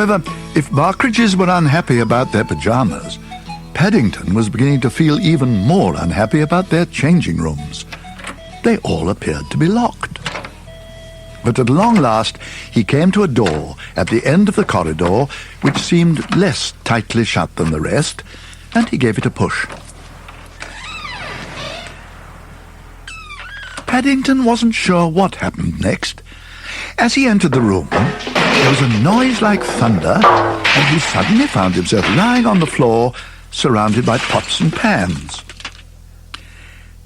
However, if Barkridges were unhappy about their pyjamas, Paddington was beginning to feel even more unhappy about their changing rooms. They all appeared to be locked. But at long last he came to a door at the end of the corridor which seemed less tightly shut than the rest, and he gave it a push. Paddington wasn't sure what happened next. As he entered the room, there was a noise like thunder, and he suddenly found himself lying on the floor, surrounded by pots and pans.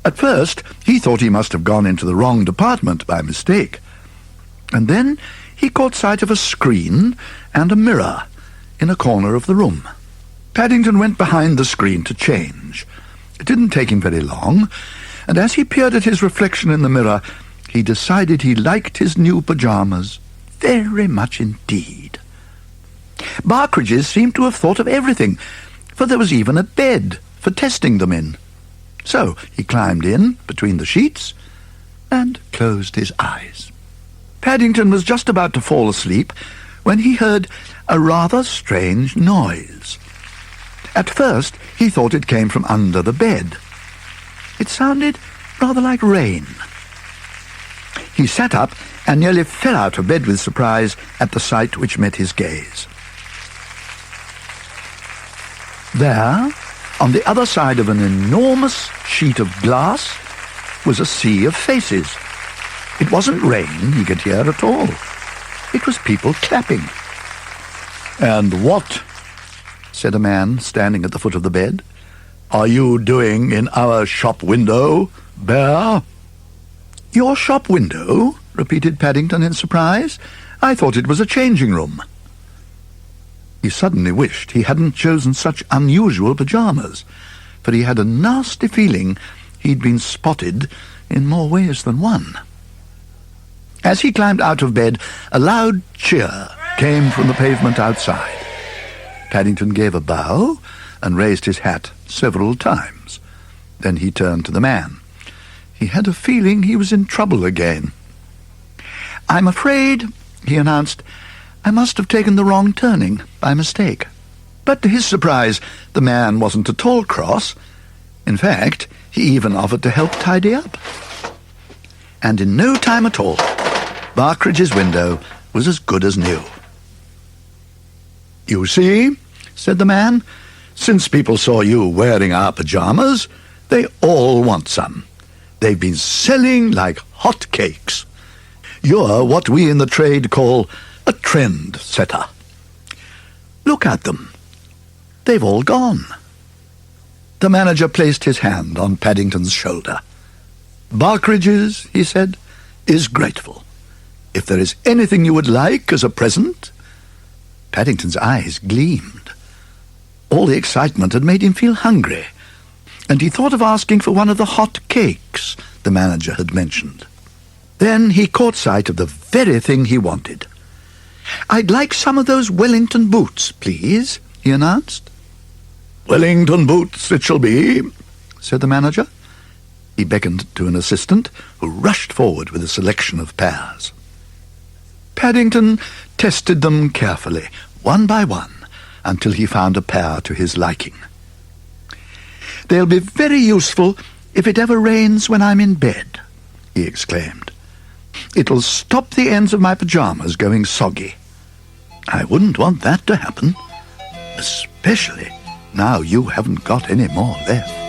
At first, he thought he must have gone into the wrong department by mistake. And then he caught sight of a screen and a mirror in a corner of the room. Paddington went behind the screen to change. It didn't take him very long, and as he peered at his reflection in the mirror, he decided he liked his new pyjamas very much indeed. Barkridges seemed to have thought of everything, for there was even a bed for testing them in. So he climbed in between the sheets and closed his eyes. Paddington was just about to fall asleep when he heard a rather strange noise. At first he thought it came from under the bed. It sounded rather like rain. He sat up and nearly fell out of bed with surprise at the sight which met his gaze. There, on the other side of an enormous sheet of glass, was a sea of faces. It wasn't rain he could hear at all. It was people clapping. "And what," said a man standing at the foot of the bed, "are you doing in our shop window, Bear?" "Your shop window?" repeated Paddington in surprise. "I thought it was a changing room." He suddenly wished he hadn't chosen such unusual pyjamas, for he had a nasty feeling he'd been spotted in more ways than one. As he climbed out of bed, a loud cheer came from the pavement outside. Paddington gave a bow and raised his hat several times. Then he turned to the man. He had a feeling he was in trouble again. "I'm afraid," he announced, "I must have taken the wrong turning by mistake." But to his surprise, the man wasn't at all cross. In fact, he even offered to help tidy up. And in no time at all, Barkridge's window was as good as new. "You see," said the man, "since people saw you wearing our pyjamas, they all want some. They've been selling like hot cakes. You're what we in the trade call a trend setter. Look at them. They've all gone." The manager placed his hand on Paddington's shoulder. "Barkridge's," he said, "is grateful. If there is anything you would like as a present—" Paddington's eyes gleamed. All the excitement had made him feel hungry, and he thought of asking for one of the hot cakes the manager had mentioned. Then he caught sight of the very thing he wanted. "I'd like some of those Wellington boots, please," he announced. "Wellington boots it shall be," said the manager. He beckoned to an assistant, who rushed forward with a selection of pairs. Paddington tested them carefully, one by one, until he found a pair to his liking. "They'll be very useful if it ever rains when I'm in bed," he exclaimed. "It'll stop the ends of my pyjamas going soggy. I wouldn't want that to happen, especially now you haven't got any more left."